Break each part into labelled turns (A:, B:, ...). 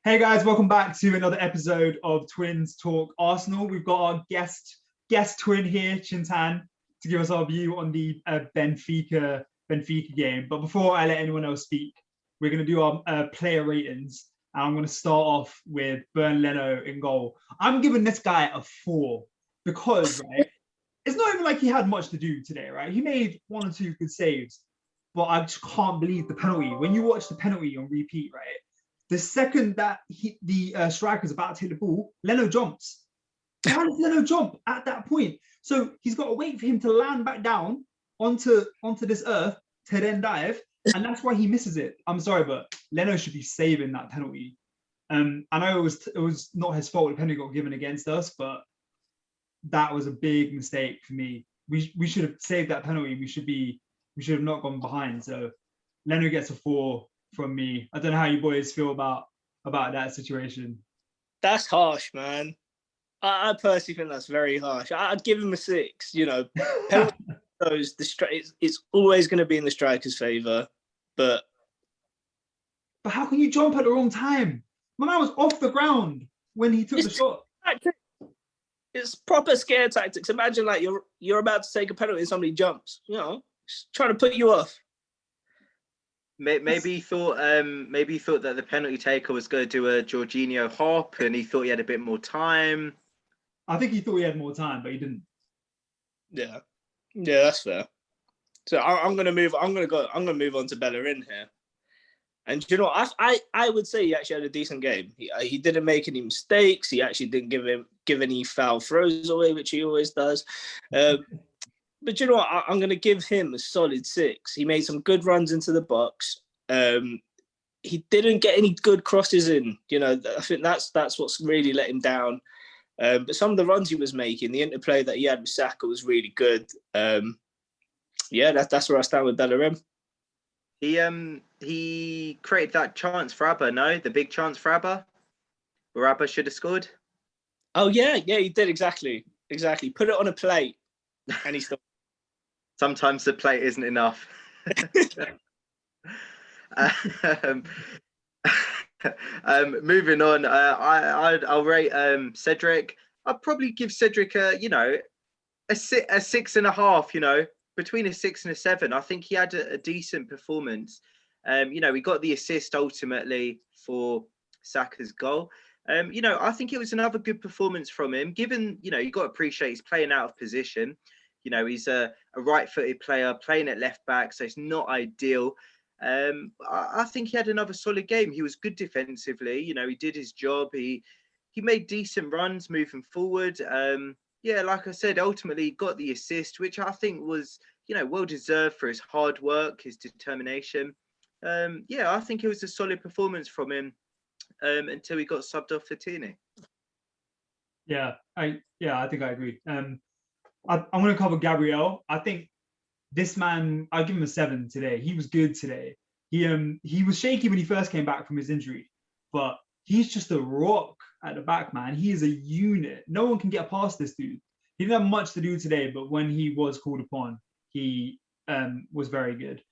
A: Hey guys, welcome back to another episode of Twins Talk Arsenal. We've got our guest twin here, Chintan, to give us our view on the Benfica game. But before I let anyone else speak, we're going to do our player ratings. And I'm going to start off with Bernd Leno in goal. I'm giving this guy a 4 because, right, it's not even like he had much to do today, right? He made 1 or 2 good saves, but I just can't believe the penalty. When you watch the penalty on repeat, right? The second that the striker's about to hit the ball, Leno jumps. Why does Leno jump at that point? So he's got to wait for him to land back down onto this earth to then dive, and that's why he misses it. I'm sorry, but Leno should be saving that penalty. I know it was not his fault the penalty got given against us, but that was a big mistake for me. We should have saved that penalty. We should have not gone behind. So Leno gets a 4 from me. I don't know how you boys feel about that situation.
B: That's harsh, man. I personally think that's very harsh. I'd give him a 6. You know, it's always going to be in the striker's favour, but
A: how can you jump at the wrong time? My man was off the ground when he took the shot.
B: It's proper scare tactics. Imagine like you're about to take a penalty and somebody jumps. You know, just trying to put you off.
C: Maybe he thought that the penalty taker was going to do a Jorginho hop, and he thought he had a bit more time.
A: I think he thought he had more time, but he didn't.
B: Yeah, that's fair. So I'm gonna move on to Bellerin here. And you know, I would say he actually had a decent game. He didn't make any mistakes. He actually didn't give any foul throws away, which he always does. But you know what? I'm going to give him a solid 6. He made some good runs into the box. He didn't get any good crosses in. You know, I think that's what's really let him down. But some of the runs he was making, the interplay that he had with Xhaka was really good. That's where I stand with Bellerin.
C: He created that chance for Abba, no? The big chance for Abba, where Abba should have scored.
B: Oh yeah, he did exactly. Put it on a plate, and he still.
C: Sometimes the plate isn't enough. Moving on, I'll rate Cedric. I'll probably give Cedric a 6.5. You know, between a 6 and a 7. I think he had a decent performance. He got the assist ultimately for Saka's goal. I think it was another good performance from him. Given you got to appreciate he's playing out of position. You know, he's a right-footed player playing at left back, so it's not ideal. I think he had another solid game. He was good defensively. You know, he did his job. He made decent runs moving forward. Like I said, ultimately he got the assist, which I think was, well deserved for his hard work, his determination. I think it was a solid performance from him until he got subbed off for Tierney.
A: I think I agree. I'm going to cover Gabriel. I think this man, I'll give him a 7 today. He was good today. He was shaky when he first came back from his injury, but he's just a rock at the back, man. He is a unit. No one can get past this dude. He didn't have much to do today, but when he was called upon, he was very good.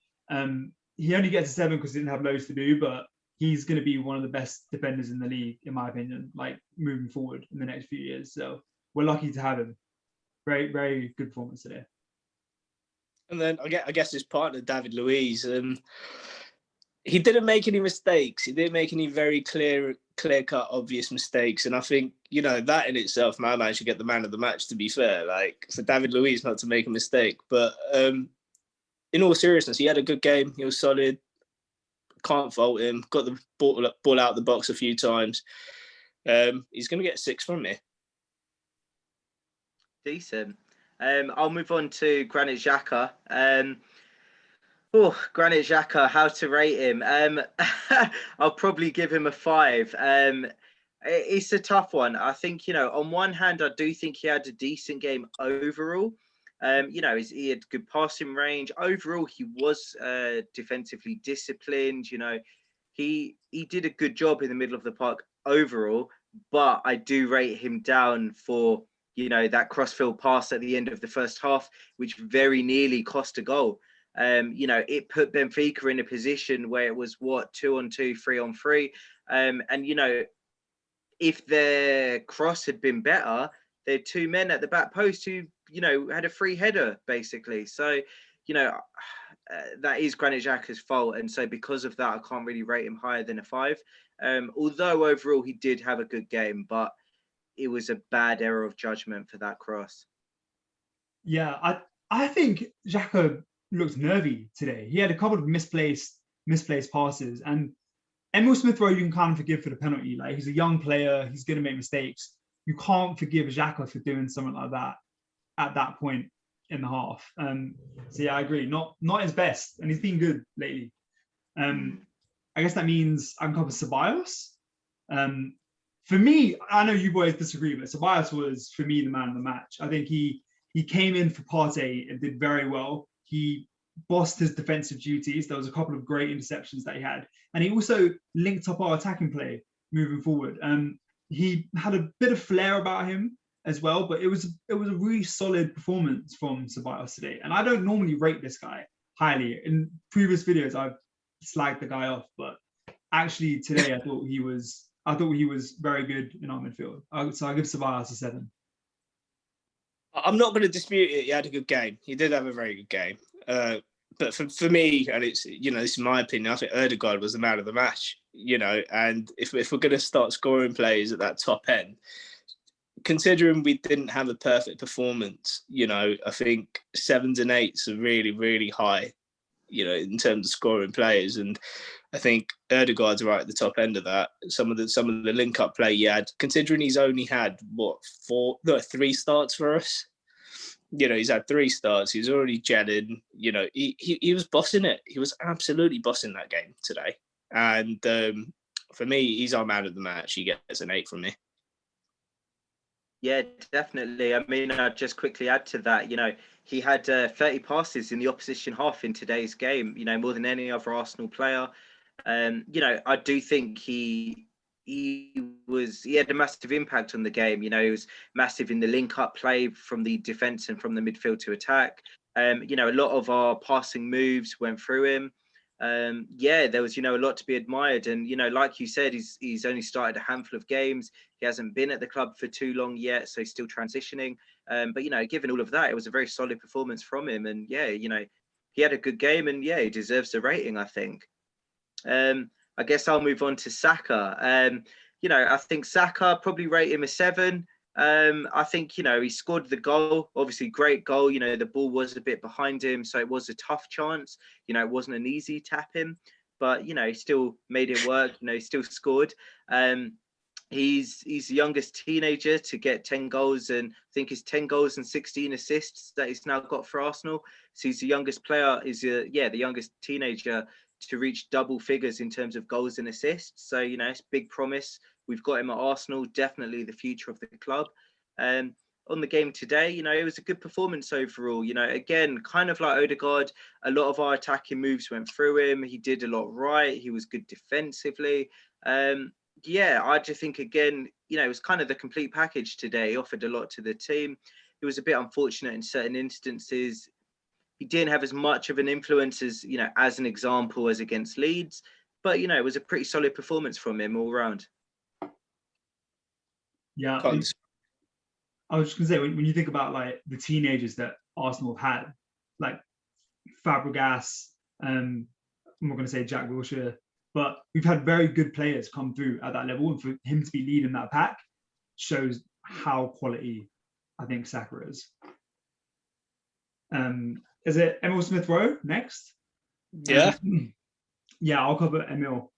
A: He only gets a 7 because he didn't have loads to do, but he's going to be one of the best defenders in the league, in my opinion, like moving forward in the next few years. So we're lucky to have him. Very, very good performance today.
B: And then I guess his partner, David Louise, he didn't make any mistakes. He didn't make any very clear-cut, obvious mistakes. And I think, that in itself, my man should get the man of the match, to be fair. Like, for David Louise not to make a mistake. But in all seriousness, he had a good game. He was solid. Can't fault him. Got the ball out of the box a few times. He's going to get a 6 from me.
C: Decent. I'll move on to Granit Xhaka. Granit Xhaka, how to rate him? I'll probably give him a 5. It's a tough one. I think, on one hand, I do think he had a decent game overall. He had good passing range. Overall, he was defensively disciplined. He did a good job in the middle of the park overall, but I do rate him down for that crossfield pass at the end of the first half, which very nearly cost a goal. It put Benfica in a position where it was 2-on-2, 3-on-3. And if their cross had been better, they had two men at the back post who had a free header basically. So that is Granit Xhaka's fault, and so because of that, I can't really rate him higher than a 5. Although overall he did have a good game, but it was a bad error of judgment for that cross.
A: Yeah, I think Xhaka looked nervy today. He had a couple of misplaced passes, and Emil Smith-Rowe you can kind of forgive for the penalty. Like, he's a young player, he's going to make mistakes. You can't forgive Xhaka for doing something like that at that point in the half. So yeah, I agree. Not his best, and he's been good lately. I guess that means I can cover Ceballos. For me, I know you boys disagree, but Ceballos was, for me, the man of the match. I think he came in for Partey and did very well. He bossed his defensive duties. There was a couple of great interceptions that he had, and he also linked up our attacking play moving forward. He had a bit of flair about him as well, but it was a really solid performance from Ceballos today. And I don't normally rate this guy highly. In previous videos, I've slagged the guy off, but actually today I thought he was very good in our midfield. So I give Ceballos a 7.
B: I'm not going to dispute it. He had a good game. He did have a very good game. But for me, and it's this is my opinion, I think Ødegaard was the man of the match. And if we're going to start scoring players at that top end, considering we didn't have a perfect performance, I think 7s and 8s are really, really high, in terms of scoring players. And I think Ødegaard's right at the top end of that. Some of the link-up play he had, considering he's only had, 3 starts for us. He's had 3 starts. He's already gelling. He was bossing it. He was absolutely bossing that game today. And for me, he's our man of the match. He gets an 8 from me.
C: Yeah, definitely. I mean, I'll just quickly add to that. He had 30 passes in the opposition half in today's game, more than any other Arsenal player. I do think he had a massive impact on the game. He was massive in the link-up play from the defence and from the midfield to attack. A lot of our passing moves went through him. There was, a lot to be admired. And, like you said, he's only started a handful of games. He hasn't been at the club for too long yet, so he's still transitioning. But, given all of that, it was a very solid performance from him. And, he had a good game, and, he deserves the rating, I think. I guess I'll move on to Saka. I think Saka, probably rate him a 7. I think, he scored the goal, obviously great goal. The ball was a bit behind him, so it was a tough chance. It wasn't an easy tap in, but, he still made it work. He still scored. He's the youngest teenager to get 10 goals, and I think it's 10 goals and 16 assists that he's now got for Arsenal. So he's the youngest player, the youngest teenager to reach double figures in terms of goals and assists. So, it's big promise. We've got him at Arsenal, definitely the future of the club. On the game today, it was a good performance overall. Again, kind of like Ødegaard, a lot of our attacking moves went through him. He did a lot right. He was good defensively. I just think, again, it was kind of the complete package today. He offered a lot to the team. It was a bit unfortunate in certain instances. He didn't have as much of an influence as, as an example, as against Leeds. But, it was a pretty solid performance from him all round.
A: Yeah. I was just going to say, when you think about, like, the teenagers that Arsenal have had, like Fabregas, I'm not going to say Jack Wilshere, but we've had very good players come through at that level. And for him to be leading that pack shows how quality I think Saka is. Is it Emil Smith-Rowe next?
B: Yeah.
A: I'll cover Emil.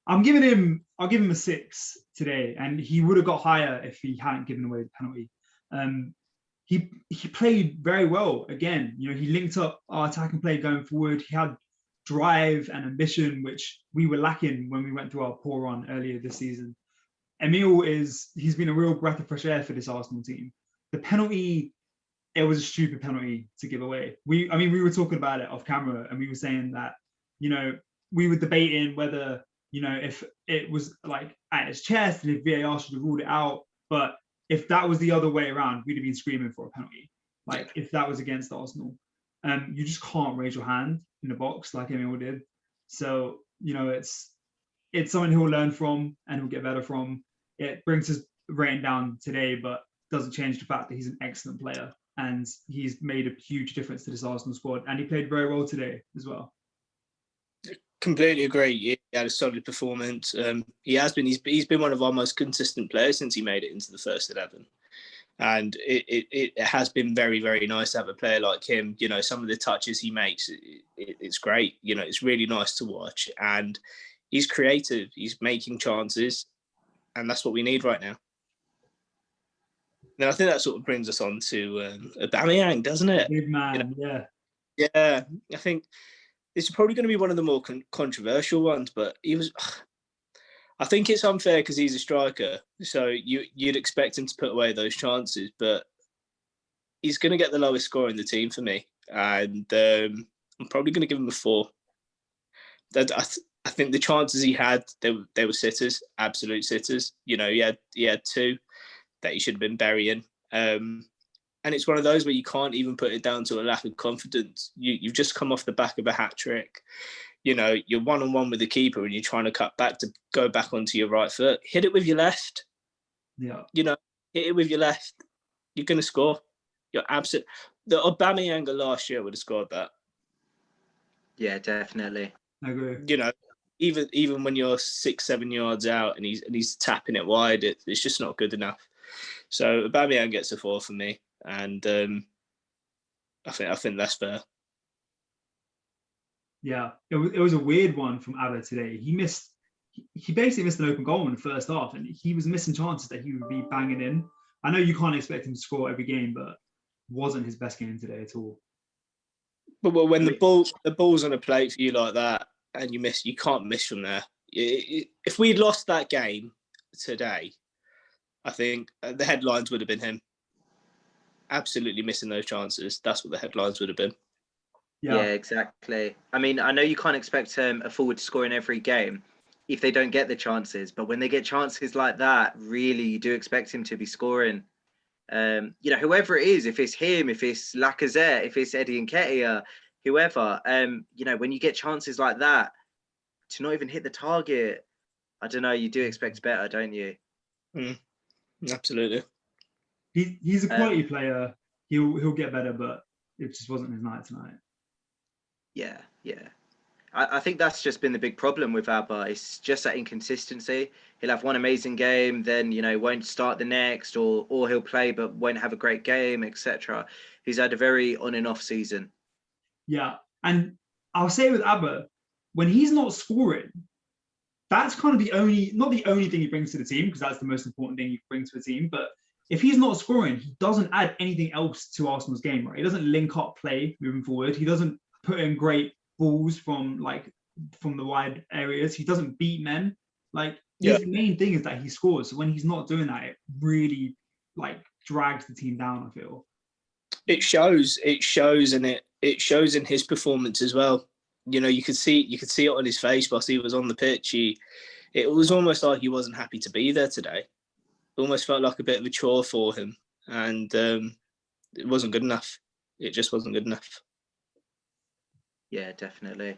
A: I'll give him a 6 today, and he would have got higher if he hadn't given away the penalty. He played very well again. He linked up our attacking play going forward. He had drive and ambition, which we were lacking when we went through our poor run earlier this season. Emil he's been a real breath of fresh air for this Arsenal team. The penalty, it was a stupid penalty to give away. We were talking about it off camera, and we were saying that, we were debating whether, if it was like at his chest and if VAR should have ruled it out. But if that was the other way around, we'd have been screaming for a penalty. Like, if that was against Arsenal, you just can't raise your hand in the box like Emil did. So, it's someone he'll learn from and he'll get better from. It brings his rating down today, but doesn't change the fact that he's an excellent player and he's made a huge difference to this Arsenal squad. And he played very well today as well.
B: Completely agree. He had a solid performance. He has been. He's been one of our most consistent players since he made it into the first 11. And it has been very, very nice to have a player like him. You know, some of the touches he makes, it's great. You know, it's really nice to watch. And he's creative. He's making chances. And that's what we need right now. Now, I think that sort of brings us on to Aubameyang, doesn't it?
A: Big man,
B: you know?
A: yeah.
B: Yeah, I think this is probably going to be one of the more controversial ones, but I think it's unfair because he's a striker. So you'd expect him to put away those chances, but he's going to get the lowest score in the team for me. And I'm probably going to give him a 4. I think the chances he had, they were sitters, absolute sitters. You know, he had 2 that he should have been burying. And it's one of those where you can't even put it down to a lack of confidence. You've just come off the back of a hat trick. You know, you're one-on-one with the keeper and you're trying to cut back to go back onto your right foot. Hit it with your left.
A: Yeah.
B: You know, hit it with your left. You're going to score. You're absolute. The Aubameyang last year would have scored that.
C: Yeah, definitely.
A: I agree.
B: You know, even when you're 6-7 yards out and he's tapping it wide, it's just not good enough. So Aubameyang gets a 4 for me. And I think that's fair.
A: Yeah, it was a weird one from Abba today. He basically missed an open goal in the first half, and he was missing chances that he would be banging in. I know you can't expect him to score every game, but wasn't his best game today at all.
B: But when the ball's on a plate for you like that, and you can't miss from there. If we'd lost that game today, I think the headlines would have been him. Absolutely missing those chances. That's what the headlines would have been.
C: Yeah, exactly. I mean, I know you can't expect a forward to score in every game if they don't get the chances, but when they get chances like that, really, you do expect him to be scoring. You know, whoever it is, if it's him, if it's Lacazette, if it's Eddie Nketiah, whoever, you know, when you get chances like that, to not even hit the target, I don't know, you do expect better, don't you?
B: Absolutely.
A: He's a quality player. He'll get better, but it just wasn't his night tonight.
C: Yeah. I think that's just been the big problem with Abba. It's just that inconsistency. He'll have one amazing game, then, you know, won't start the next, or he'll play but won't have a great game, etc. He's had a very on and off season.
A: Yeah, and I'll say with Abba, when he's not scoring, that's kind of not the only thing he brings to the team, because that's the most important thing he brings to the team. But if he's not scoring, he doesn't add anything else to Arsenal's game, right? He doesn't link up play moving forward. He doesn't put in great balls from the wide areas. He doesn't beat men. His main thing is that he scores. So when he's not doing that, it really drags the team down, I feel.
B: It shows and it shows in his performance as well. You know, you could see it on his face whilst he was on the pitch. It was almost like he wasn't happy to be there today. It almost felt like a bit of a chore for him, and it wasn't good enough. It just wasn't good enough.
C: Yeah, definitely.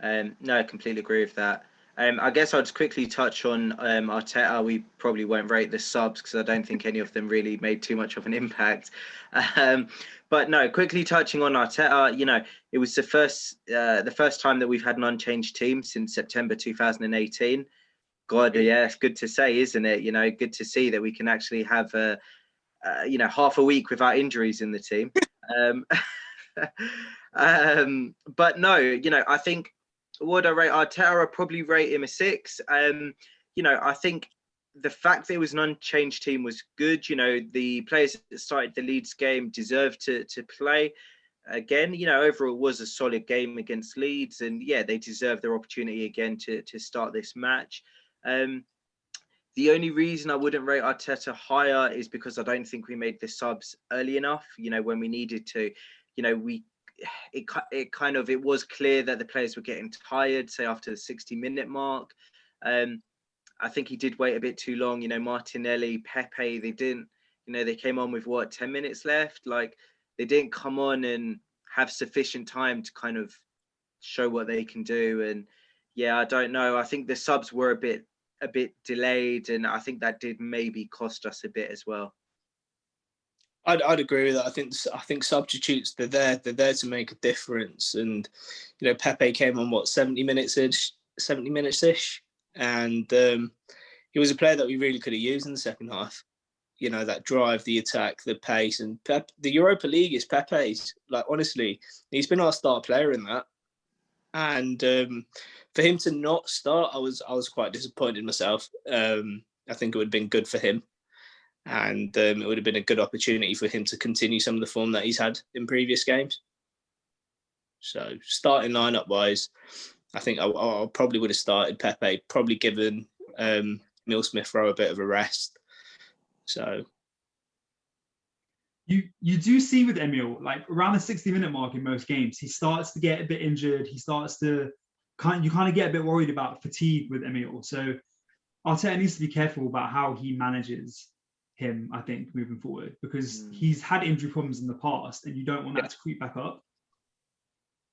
C: No, I completely agree with that. I guess I'll just quickly touch on Arteta. We probably won't rate the subs because I don't think any of them really made too much of an impact. But no, quickly touching on Arteta, you know, it was the first time that we've had an unchanged team since September 2018. God, yeah, it's good to say, isn't it? You know, good to see that we can actually have half a week without injuries in the team. But no, you know, I think, would I rate Arteta? I'd probably rate him a 6. You know, I think the fact that it was an unchanged team was good. You know, the players that started the Leeds game deserved to play. Again, you know, overall it was a solid game against Leeds, and yeah, they deserve their opportunity again to start this match. The only reason I wouldn't rate Arteta higher is because I don't think we made the subs early enough, you know, when we needed to. You know, it was clear that the players were getting tired, say after the 60-minute mark. I think he did wait a bit too long. You know, Martinelli, Pepe, they didn't, you know, they came on with 10 minutes left. Like, they didn't come on and have sufficient time to kind of show what they can do. And, Yeah, I don't know. I think the subs were a bit delayed, and I think that did maybe cost us a bit as well.
B: I'd agree with that. I think substitutes, they're there to make a difference. And Pepe came on 70 minutes ish, and he was a player that we really could have used in the second half. That drive, the attack, the pace, and the Europa League is Pepe's. Like, honestly, he's been our star player in that. And for him to not start, I was quite disappointed myself. I think it would have been good for him. And it would have been a good opportunity for him to continue some of the form that he's had in previous games. So starting lineup wise, I think I probably would have started Pepe, probably given Emile Smith-Rowe a bit of a rest. So
A: you do see with Emile, like around the 60-minute mark in most games, he starts to get a bit injured. He starts to kind of get a bit worried about fatigue with Emile. So Arteta needs to be careful about how he manages him, I think, moving forward, because he's had injury problems in the past, and you don't want that to creep back up.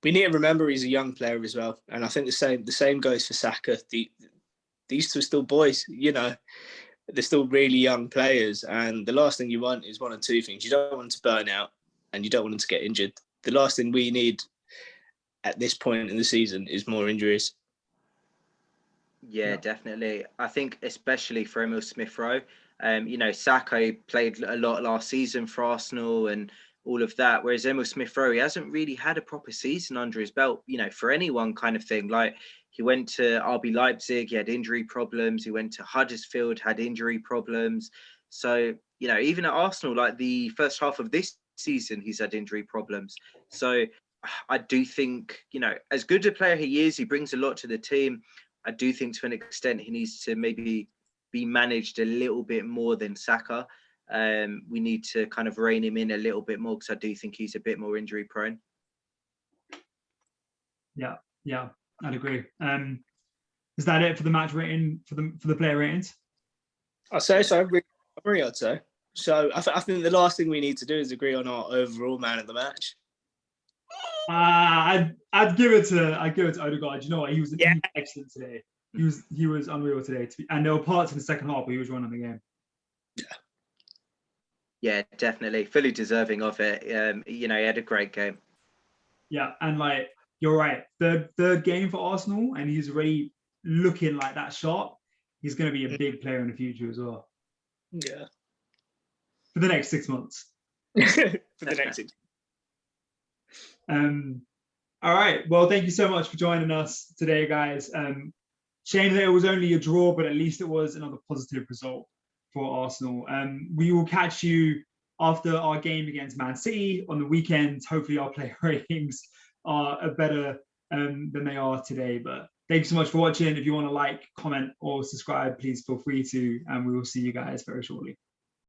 B: We need to remember he's a young player as well, and I think the same goes for Saka. These two are still boys, they're still really young players, and the last thing you want is one or two things. You don't want them to burn out, and you don't want them to get injured. The last thing we need at this point in the season is more injuries.
C: Yeah, definitely. I think especially for Emile Smith-Rowe, Saka played a lot last season for Arsenal and all of that, whereas Emile Smith-Rowe, he hasn't really had a proper season under his belt, for anyone kind of thing. Like, he went to RB Leipzig, he had injury problems. He went to Huddersfield, had injury problems. So, even at Arsenal, like the first half of this season, he's had injury problems. So I do think, as good a player he is, he brings a lot to the team. I do think to an extent he needs to maybe be managed a little bit more than Saka. We need to kind of rein him in a little bit more, because I do think he's a bit more injury prone.
A: Yeah, I'd agree. Is that it for the match rating, for the player ratings?
B: I'd say so. I'd say. So I think the last thing we need to do is agree on our overall man of the match.
A: I'd give it to Odegaard. You know what? He was excellent today. He was unreal today. And there were parts in the second half where he was running the game.
C: Yeah, definitely. Fully deserving of it. He had a great game.
A: Yeah, and like, you're right. Third game for Arsenal, and he's already looking like that sharp. He's going to be a big player in the future as well.
B: Yeah.
A: For the next 6 months.
B: For the next 6
A: All right. Well, thank you so much for joining us today, guys. Shame that it was only a draw, but at least it was another positive result for Arsenal. We will catch you after our game against Man City on the weekend. Hopefully our player ratings are better than they are today. But thank you so much for watching. If you want to like, comment, or subscribe, please feel free to, and we will see you guys very shortly.